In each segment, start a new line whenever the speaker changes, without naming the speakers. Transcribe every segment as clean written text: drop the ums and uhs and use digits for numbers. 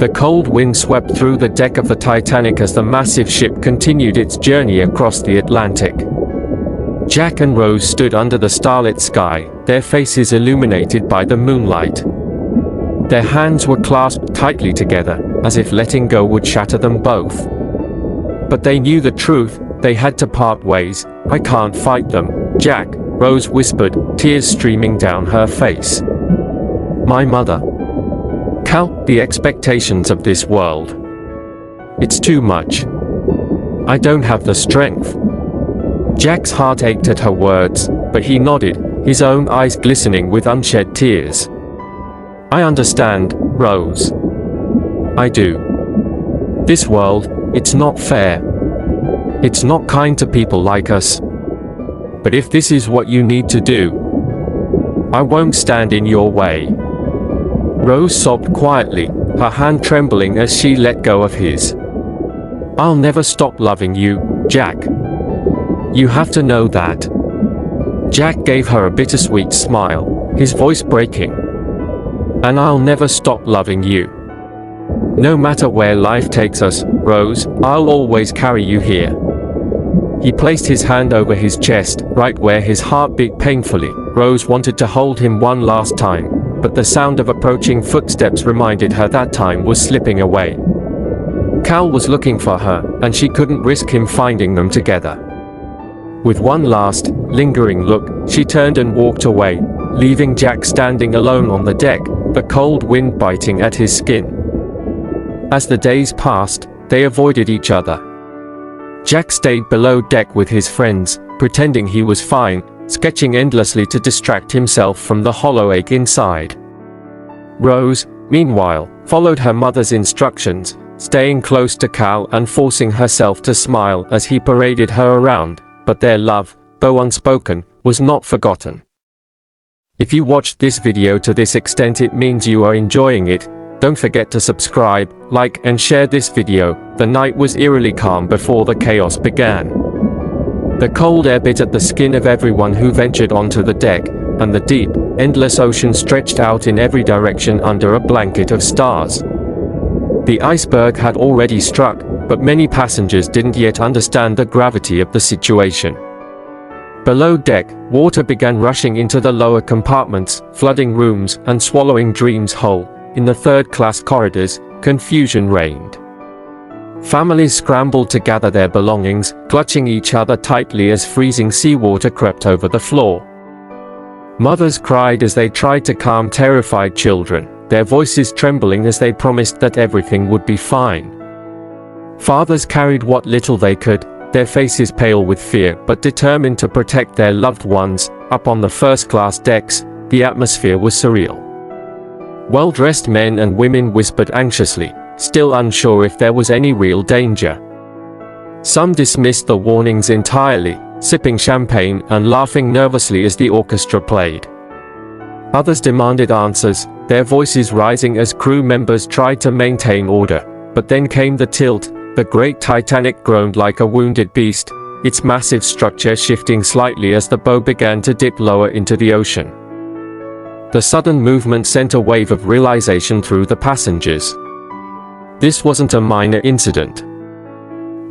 The cold wind swept through the deck of the Titanic as the massive ship continued its journey across the Atlantic. Jack and Rose stood under the starlit sky, their faces illuminated by the moonlight. Their hands were clasped tightly together, as if letting go would shatter them both. But they knew the truth, they had to part ways. "I can't fight them, Jack," Rose whispered, tears streaming down her face. "My mother. Cal, the expectations of this world. It's too much. I don't have the strength." Jack's heart ached at her words, but he nodded, his own eyes glistening with unshed tears. "I understand, Rose. I do. This world, it's not fair. It's not kind to people like us. But if this is what you need to do, I won't stand in your way." Rose sobbed quietly, her hand trembling as she let go of his. "I'll never stop loving you, Jack. You have to know that." Jack gave her a bittersweet smile, his voice breaking. "And I'll never stop loving you. No matter where life takes us, Rose, I'll always carry you here." He placed his hand over his chest, right where his heart beat painfully. Rose wanted to hold him one last time, but the sound of approaching footsteps reminded her that time was slipping away. Cal was looking for her, and she couldn't risk him finding them together. With one last, lingering look, she turned and walked away, leaving Jack standing alone on the deck, the cold wind biting at his skin. As the days passed, they avoided each other. Jack stayed below deck with his friends, pretending he was fine, sketching endlessly to distract himself from the hollow ache inside. Rose, meanwhile, followed her mother's instructions, staying close to Cal and forcing herself to smile as he paraded her around, but their love, though unspoken, was not forgotten. If you watched this video to this extent, it means you are enjoying it. Don't forget to subscribe, like and share this video. The night was eerily calm before the chaos began. The cold air bit at the skin of everyone who ventured onto the deck, and the deep, endless ocean stretched out in every direction under a blanket of stars. The iceberg had already struck, but many passengers didn't yet understand the gravity of the situation. Below deck, water began rushing into the lower compartments, flooding rooms and swallowing dreams whole. In the third-class corridors, confusion reigned. Families scrambled to gather their belongings, clutching each other tightly as freezing seawater crept over the floor. Mothers cried as they tried to calm terrified children, their voices trembling as they promised that everything would be fine. Fathers carried what little they could, their faces pale with fear but determined to protect their loved ones. Up on the first-class decks, the atmosphere was surreal. Well-dressed men and women whispered anxiously, still unsure if there was any real danger. Some dismissed the warnings entirely, sipping champagne and laughing nervously as the orchestra played. Others demanded answers, their voices rising as crew members tried to maintain order. But then came the tilt. The great Titanic groaned like a wounded beast, its massive structure shifting slightly as the bow began to dip lower into the ocean. The sudden movement sent a wave of realization through the passengers. This wasn't a minor incident.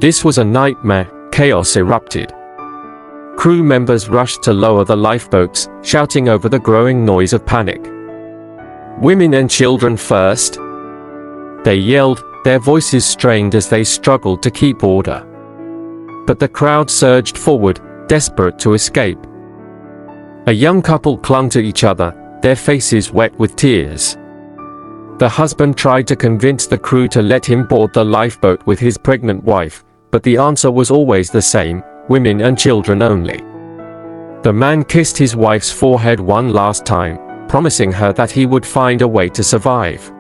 This was a nightmare. Chaos erupted. Crew members rushed to lower the lifeboats, shouting over the growing noise of panic. "Women and children first!" They yelled, their voices strained as they struggled to keep order. But the crowd surged forward, desperate to escape. A young couple clung to each other, their faces wet with tears. The husband tried to convince the crew to let him board the lifeboat with his pregnant wife, but the answer was always the same: women and children only. The man kissed his wife's forehead one last time, promising her that he would find a way to survive.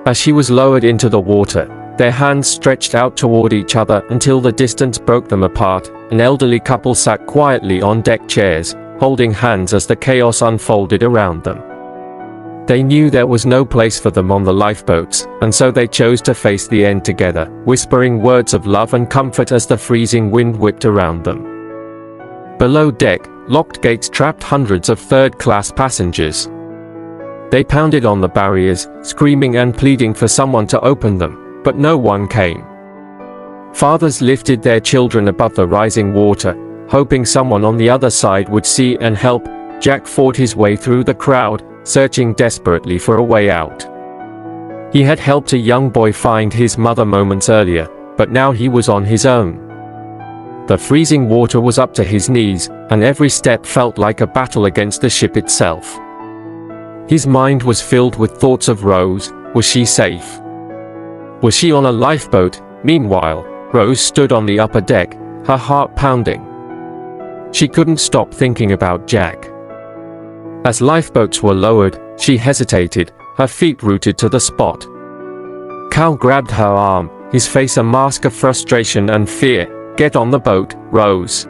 As she was lowered into the water, their hands stretched out toward each other until the distance broke them apart. An elderly couple sat quietly on deck chairs, holding hands as the chaos unfolded around them. They knew there was no place for them on the lifeboats, and so they chose to face the end together, whispering words of love and comfort as the freezing wind whipped around them. Below deck, locked gates trapped hundreds of third-class passengers. They pounded on the barriers, screaming and pleading for someone to open them, but no one came. Fathers lifted their children above the rising water, hoping someone on the other side would see and help. Jack fought his way through the crowd, searching desperately for a way out. He had helped a young boy find his mother moments earlier, but now he was on his own. The freezing water was up to his knees, and every step felt like a battle against the ship itself. His mind was filled with thoughts of Rose. Was she safe? Was she on a lifeboat? Meanwhile, Rose stood on the upper deck, her heart pounding. She couldn't stop thinking about Jack. As lifeboats were lowered, she hesitated, her feet rooted to the spot. Cal grabbed her arm, his face a mask of frustration and fear. "Get on the boat, Rose,"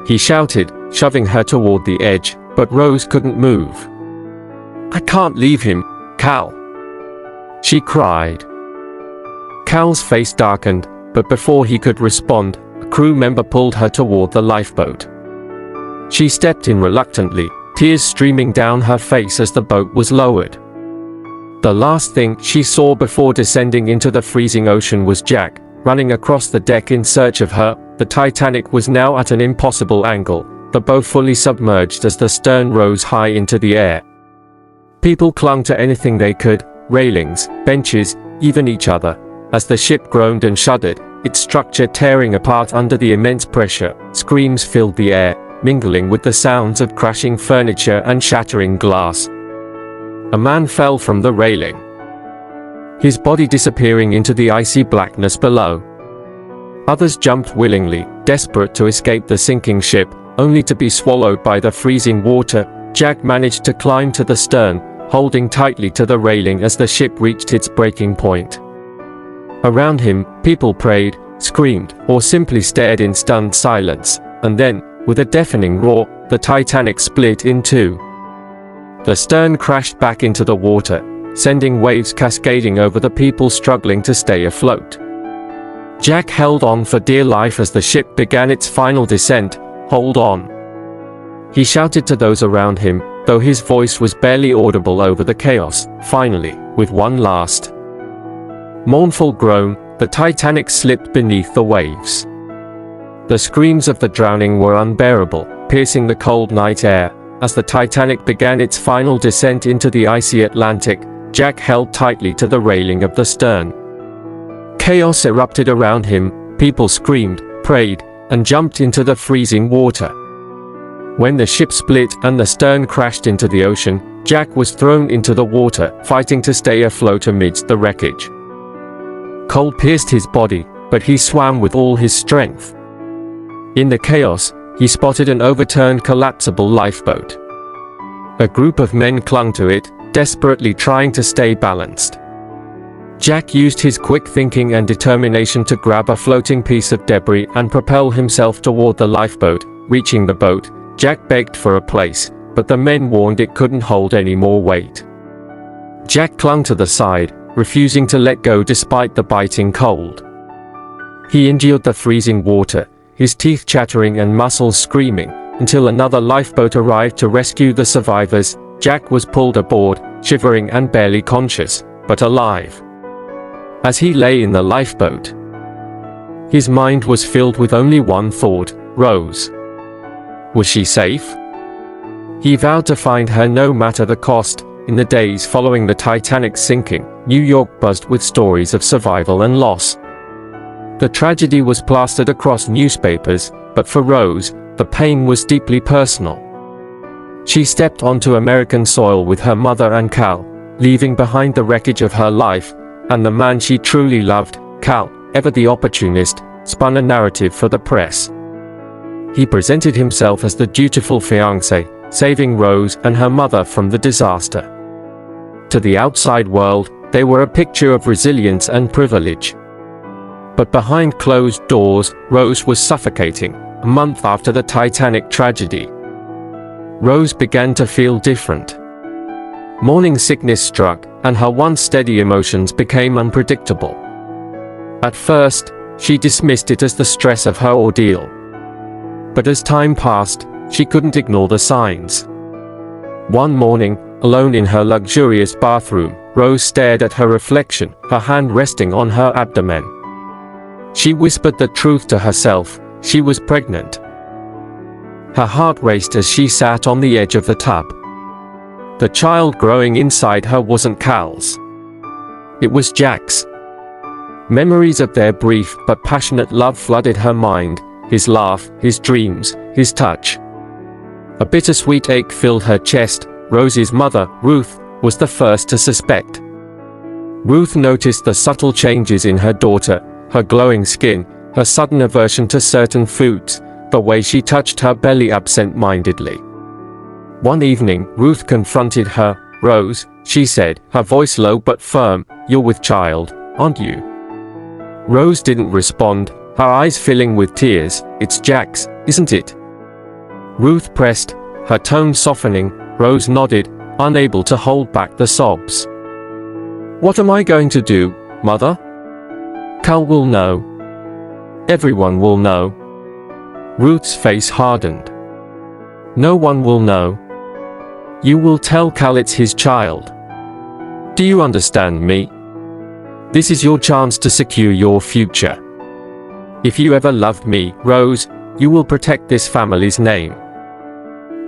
he shouted, shoving her toward the edge, but Rose couldn't move. "I can't leave him, Cal," she cried. Cal's face darkened, but before he could respond, a crew member pulled her toward the lifeboat. She stepped in reluctantly, tears streaming down her face as the boat was lowered. The last thing she saw before descending into the freezing ocean was Jack, running across the deck in search of her. The Titanic was now at an impossible angle, the boat fully submerged as the stern rose high into the air. People clung to anything they could, railings, benches, even each other. As the ship groaned and shuddered, its structure tearing apart under the immense pressure, screams filled the air, mingling with the sounds of crashing furniture and shattering glass. A man fell from the railing, his body disappearing into the icy blackness below. Others jumped willingly, desperate to escape the sinking ship, only to be swallowed by the freezing water. Jack managed to climb to the stern, holding tightly to the railing as the ship reached its breaking point. Around him, people prayed, screamed, or simply stared in stunned silence, and then, with a deafening roar, the Titanic split in two. The stern crashed back into the water, sending waves cascading over the people struggling to stay afloat. Jack held on for dear life as the ship began its final descent. "Hold on," he shouted to those around him, though his voice was barely audible over the chaos. Finally, with one last mournful groan, the Titanic slipped beneath the waves. The screams of the drowning were unbearable, piercing the cold night air. As the Titanic began its final descent into the icy Atlantic, Jack held tightly to the railing of the stern. Chaos erupted around him, people screamed, prayed, and jumped into the freezing water. When the ship split and the stern crashed into the ocean, Jack was thrown into the water, fighting to stay afloat amidst the wreckage. Cold pierced his body, but he swam with all his strength. In the chaos, he spotted an overturned collapsible lifeboat. A group of men clung to it, desperately trying to stay balanced. Jack used his quick thinking and determination to grab a floating piece of debris and propel himself toward the lifeboat. Reaching the boat, Jack begged for a place, but the men warned it couldn't hold any more weight. Jack clung to the side, refusing to let go despite the biting cold. He endured the freezing water, his teeth chattering and muscles screaming, until another lifeboat arrived to rescue the survivors. Jack was pulled aboard, shivering and barely conscious, but alive. As he lay in the lifeboat, his mind was filled with only one thought: Rose. Was she safe? He vowed to find her no matter the cost. In the days following the Titanic's sinking, New York buzzed with stories of survival and loss. The tragedy was plastered across newspapers, but for Rose, the pain was deeply personal. She stepped onto American soil with her mother and Cal, leaving behind the wreckage of her life, and the man she truly loved. Cal, ever the opportunist, spun a narrative for the press. He presented himself as the dutiful fiancé, saving Rose and her mother from the disaster. To the outside world, they were a picture of resilience and privilege. But behind closed doors, Rose was suffocating. A month after the Titanic tragedy, Rose began to feel different. Morning sickness struck, and her once steady emotions became unpredictable. At first, she dismissed it as the stress of her ordeal. But as time passed, she couldn't ignore the signs. One morning, Alone in her luxurious bathroom, Rose stared at her reflection, her hand resting on her abdomen. She whispered the truth to herself: she was pregnant. Her heart raced as she sat on the edge of the tub. The child growing inside her wasn't Cal's. It was Jack's. Memories of their brief but passionate love flooded her mind, his laugh, his dreams, his touch. A bittersweet ache filled her chest. Rose's mother, Ruth, was the first to suspect. Ruth noticed the subtle changes in her daughter, her glowing skin, her sudden aversion to certain foods, the way she touched her belly absent-mindedly. One evening, Ruth confronted her. "Rose," she said, her voice low but firm, "you're with child, aren't you?" Rose didn't respond, her eyes filling with tears. "It's Jack's, isn't it?" Ruth pressed, her tone softening. Rose nodded, unable to hold back the sobs. "What am I going to do, Mother? Cal will know. Everyone will know." Ruth's face hardened. "No one will know. You will tell Cal it's his child. Do you understand me? This is your chance to secure your future. If you ever loved me, Rose, you will protect this family's name."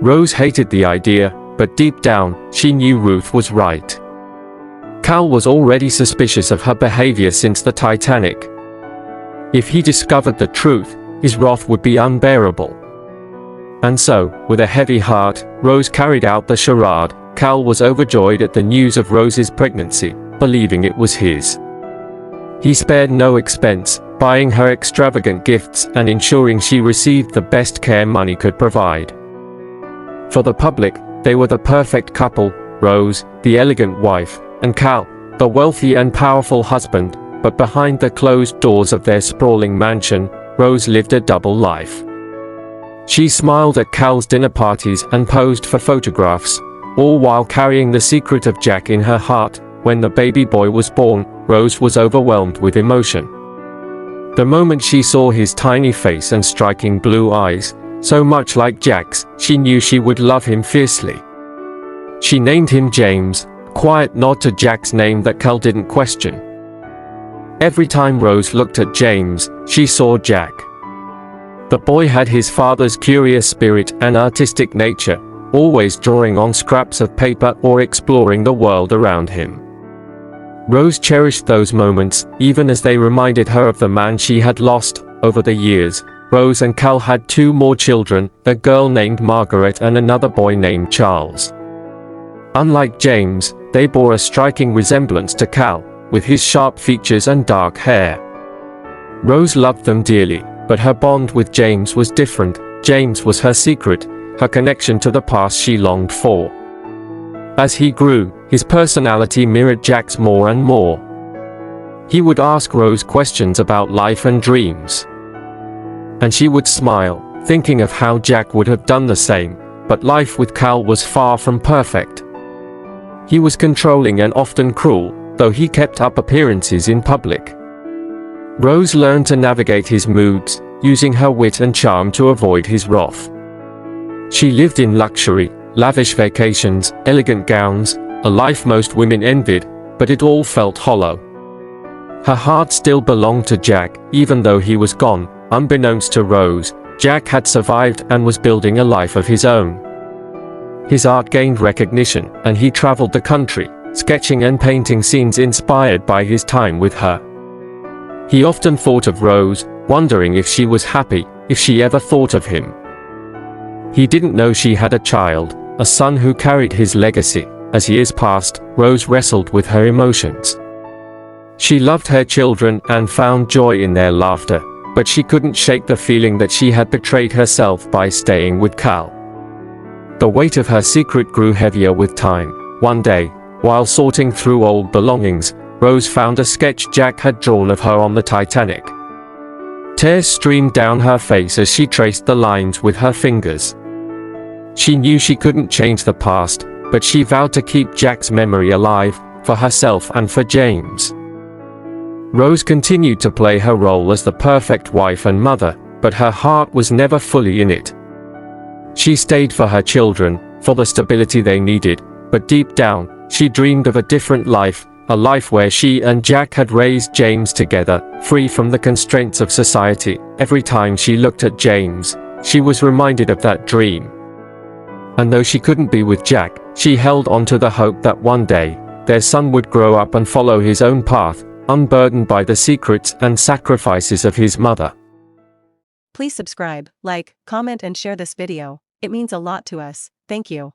Rose hated the idea, but deep down, she knew Ruth was right. Cal was already suspicious of her behavior since the Titanic. If he discovered the truth, his wrath would be unbearable. And so, with a heavy heart, Rose carried out the charade. Cal was overjoyed at the news of Rose's pregnancy, believing it was his. He spared no expense, buying her extravagant gifts and ensuring she received the best care money could provide. For the public, they were the perfect couple: Rose, the elegant wife, and Cal, the wealthy and powerful husband. But behind the closed doors of their sprawling mansion, Rose lived a double life. She smiled at Cal's dinner parties and posed for photographs, all while carrying the secret of Jack in her heart. When the baby boy was born, Rose was overwhelmed with emotion. The moment she saw his tiny face and striking blue eyes, so much like Jack's, she knew she would love him fiercely. She named him James, a quiet nod to Jack's name that Cal didn't question. Every time Rose looked at James, she saw Jack. The boy had his father's curious spirit and artistic nature, always drawing on scraps of paper or exploring the world around him. Rose cherished those moments, even as they reminded her of the man she had lost. Over the years, Rose and Cal had two more children, a girl named Margaret and another boy named Charles. Unlike James, they bore a striking resemblance to Cal, with his sharp features and dark hair. Rose loved them dearly, but her bond with James was different. James was her secret, her connection to the past she longed for. As he grew, his personality mirrored Jack's more and more. He would ask Rose questions about life and dreams. And she would smile, thinking of how Jack would have done the same, but life with Cal was far from perfect. He was controlling and often cruel, though he kept up appearances in public. Rose learned to navigate his moods, using her wit and charm to avoid his wrath. She lived in luxury, lavish vacations, elegant gowns, a life most women envied, but it all felt hollow. Her heart still belonged to Jack, even though he was gone. Unbeknownst to Rose, Jack had survived and was building a life of his own. His art gained recognition, and he traveled the country, sketching and painting scenes inspired by his time with her. He often thought of Rose, wondering if she was happy, if she ever thought of him. He didn't know she had a child, a son who carried his legacy. As years passed, Rose wrestled with her emotions. She loved her children and found joy in their laughter, but she couldn't shake the feeling that she had betrayed herself by staying with Cal. The weight of her secret grew heavier with time. One day, while sorting through old belongings, Rose found a sketch Jack had drawn of her on the Titanic. Tears streamed down her face as she traced the lines with her fingers. She knew she couldn't change the past, but she vowed to keep Jack's memory alive, for herself and for James. Rose continued to play her role as the perfect wife and mother, but her heart was never fully in it. She stayed for her children, for the stability they needed, But deep down, she dreamed of a different life, a life where she and Jack had raised James together, free from the constraints of society. Every time she looked at James, she was reminded of that dream. And though she couldn't be with Jack, she held on to the hope that one day, their son would grow up and follow his own path, unburdened by the secrets and sacrifices of his mother.
Please subscribe, like, comment and share this video. It means a lot to us. Thank you.